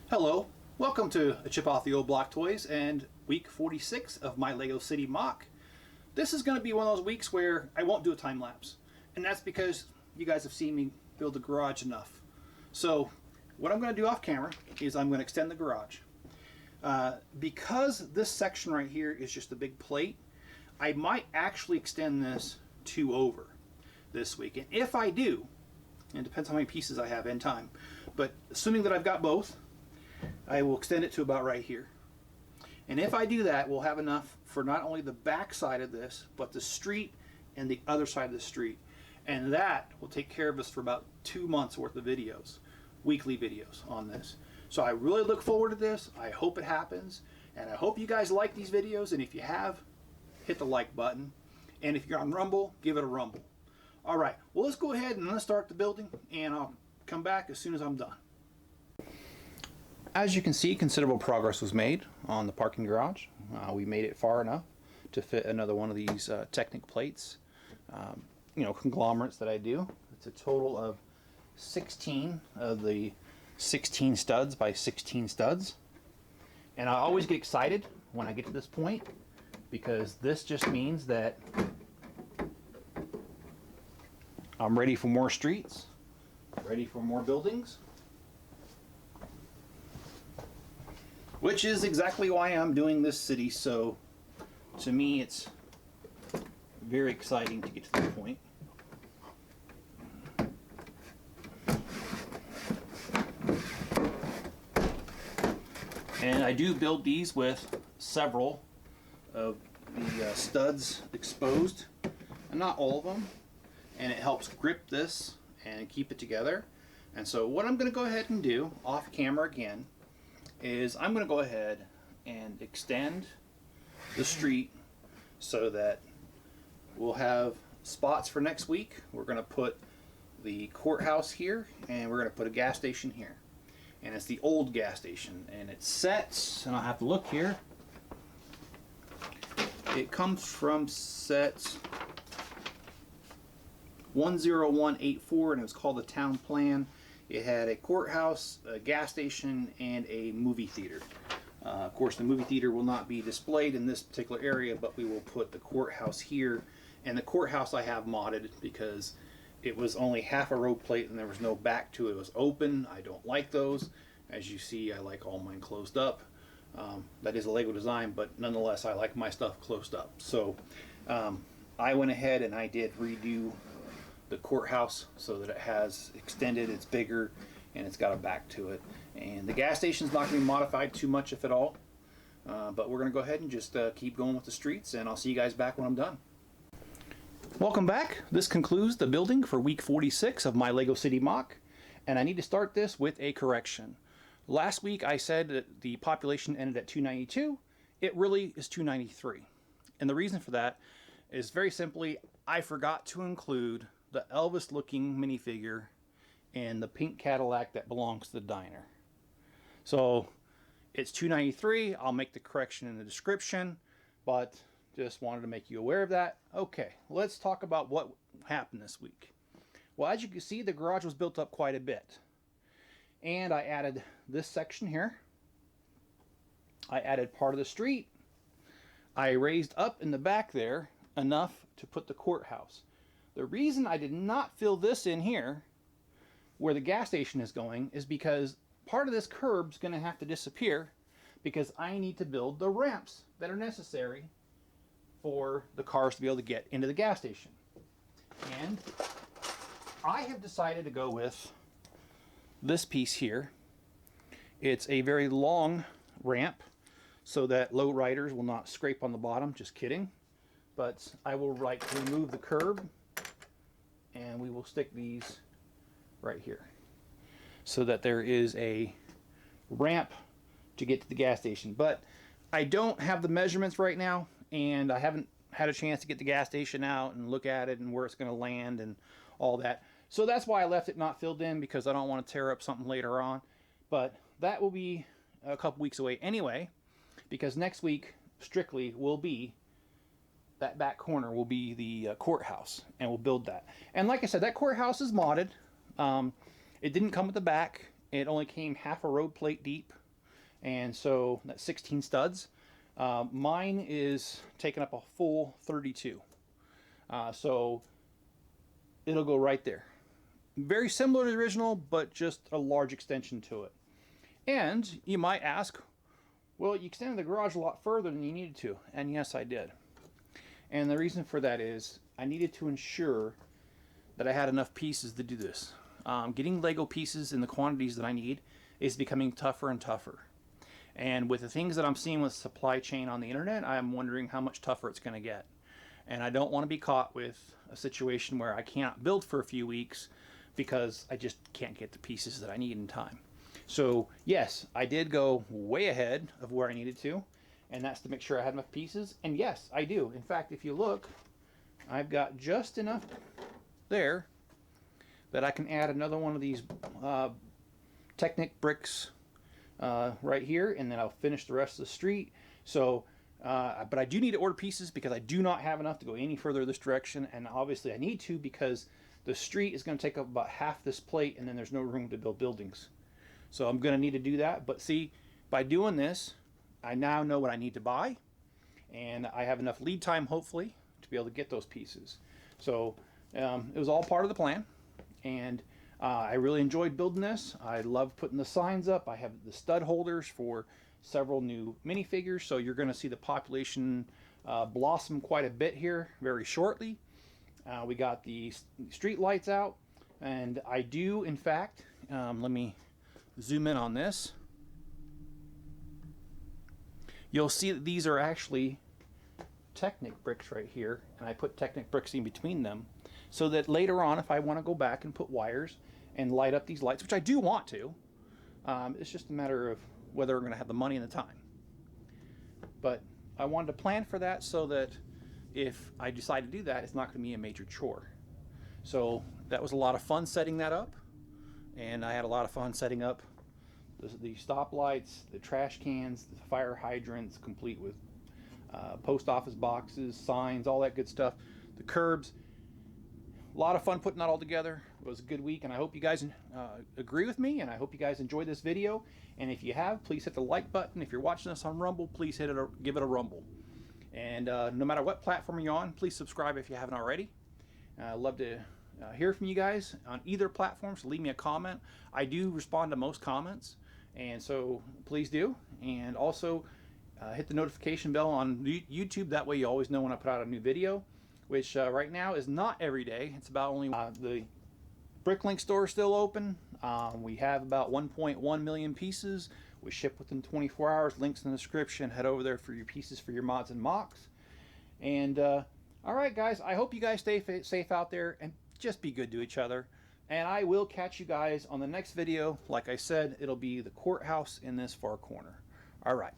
Hello, welcome to A Chip Off the Old Block Toys and week 46 of my Lego City MOC. This is going to be one of those weeks where I won't do a time lapse, and that's because you guys have seen me build the garage enough. So what I'm going to do off camera is I'm going to extend the garage. Because this section right here is just a big plate, I might actually extend this 2 over this week, and if I do, and it depends how many pieces I have in time, but assuming that I've got both, I will extend it to about right here. And if I do that, we'll have enough for not only the back side of this, but the street and the other side of the street. And that will take care of us for about 2 months worth of videos, weekly videos on this. So I really look forward to this. I hope it happens. And I hope you guys like these videos. And if you have, hit the like button. And if you're on Rumble, give it a rumble. All right, well, let's go ahead and let's start the building. And I'll come back as soon as I'm done. As you can see, considerable progress was made on the parking garage. We made it far enough to fit another one of these Technic plates, conglomerates that I do. It's a total of 16 of the 16 studs by 16 studs. And I always get excited when I get to this point because this just means that I'm ready for more streets, ready for more buildings. Which is exactly why I'm doing this city, so to me it's very exciting to get to this point. And I do build these with several of the studs exposed, and not all of them, and it helps grip this and keep it together. And so what I'm going to go ahead and do off camera again is I'm going to go ahead and extend the street so that we'll have spots for next week. We're going to put the courthouse here, and we're going to put a gas station here. And it's the old gas station, and it sets, and I'll have to look here. It comes from set 10184, and it was called the Town Plan. It had a courthouse, a gas station, and a movie theater. Of course, the movie theater will not be displayed in this particular area, but we will put the courthouse here. And the courthouse I have modded because it was only half a road plate and there was no back to it. It was open. I don't like those. As you see, I like all mine closed up. That is a Lego design, but nonetheless, I like my stuff closed up. So I went ahead and I did redo the courthouse so that it has extended, it's bigger, and it's got a back to it. And the gas station's not going to be modified too much, if at all. But we're going to go ahead and just keep going with the streets, and I'll see you guys back when I'm done. Welcome back. This concludes the building for week 46 of my Lego City MOC, and I need to start this with a correction. Last week I said that the population ended at 292. It really is 293. And the reason for that is very simply, I forgot to include the Elvis looking minifigure and the pink Cadillac that belongs to the diner. So it's 293. I'll make the correction in the description, but just wanted to make you aware of that. Okay, let's talk about what happened this week. Well, as you can see, the garage was built up quite a bit. And I added this section here. I added part of the street. I raised up in the back there enough to put the courthouse. The reason I did not fill this in here, where the gas station is going, is because part of this curb's going to have to disappear because I need to build the ramps that are necessary for the cars to be able to get into the gas station. And I have decided to go with this piece here. It's a very long ramp so that low riders will not scrape on the bottom. Just kidding. But I will remove the curb, and we will stick these right here so that there is a ramp to get to the gas station. But I don't have the measurements right now, and I haven't had a chance to get the gas station out and look at it and where it's going to land and all that. So that's why I left it not filled in, because I don't want to tear up something later on. But that will be a couple weeks away anyway, because next week strictly will be that back corner will be the courthouse, and we'll build that. And like I said, that courthouse is modded. It didn't come with the back. It only came half a road plate deep, and so that's 16 studs. Mine is taking up a full 32. So it'll go right there. Very similar to the original, but just a large extension to it. And you might ask, well, you extended the garage a lot further than you needed to. And yes, I did. And the reason for that is I needed to ensure that I had enough pieces to do this. Getting Lego pieces in the quantities that I need is becoming tougher and tougher. And with the things that I'm seeing with supply chain on the internet, I'm wondering how much tougher it's going to get. And I don't want to be caught with a situation where I can't build for a few weeks because I just can't get the pieces that I need in time. So yes, I did go way ahead of where I needed to, and that's to make sure I had enough pieces. And yes, I do. In fact, if you look, I've got just enough there that I can add another one of these Technic bricks right here, and then I'll finish the rest of the street. So but I do need to order pieces because I do not have enough to go any further this direction, and obviously I need to because the street is going to take up about half this plate, and then there's no room to build buildings. So I'm going to need to do that. But see, by doing this, I now know what I need to buy, and I have enough lead time, hopefully, to be able to get those pieces. So it was all part of the plan, and I really enjoyed building this. I love putting the signs up. I have the stud holders for several new minifigures, so you're going to see the population blossom quite a bit here very shortly. We got the street lights out, and I do, in fact, let me zoom in on this. You'll see that these are actually Technic bricks right here, and I put Technic bricks in between them so that later on, if I want to go back and put wires and light up these lights, which I do want to, it's just a matter of whether we're going to have the money and the time. But I wanted to plan for that so that if I decide to do that, it's not going to be a major chore. So that was a lot of fun setting that up, and I had a lot of fun setting up the stoplights, the trash cans, the fire hydrants, complete with post office boxes, signs, all that good stuff, the curbs. A lot of fun putting that all together. It was a good week, and I hope you guys agree with me, and I hope you guys enjoyed this video. And if you have, please hit the like button. If you're watching this on Rumble, please hit it or give it a rumble. And no matter what platform you're on, please subscribe if you haven't already. I'd love to hear from you guys on either platform, so leave me a comment. I do respond to most comments, and so please do. And also hit the notification bell on YouTube. That way you always know when I put out a new video, which right now is not every day. It's about only the Bricklink store is still open. We have about 1.1 million pieces. We ship within 24 hours. Links in the description. Head over there for your pieces for your mods and MOCs. And all right, guys, I hope you guys stay safe out there and just be good to each other. And I will catch you guys on the next video. Like I said, it'll be the courthouse in this far corner. All right.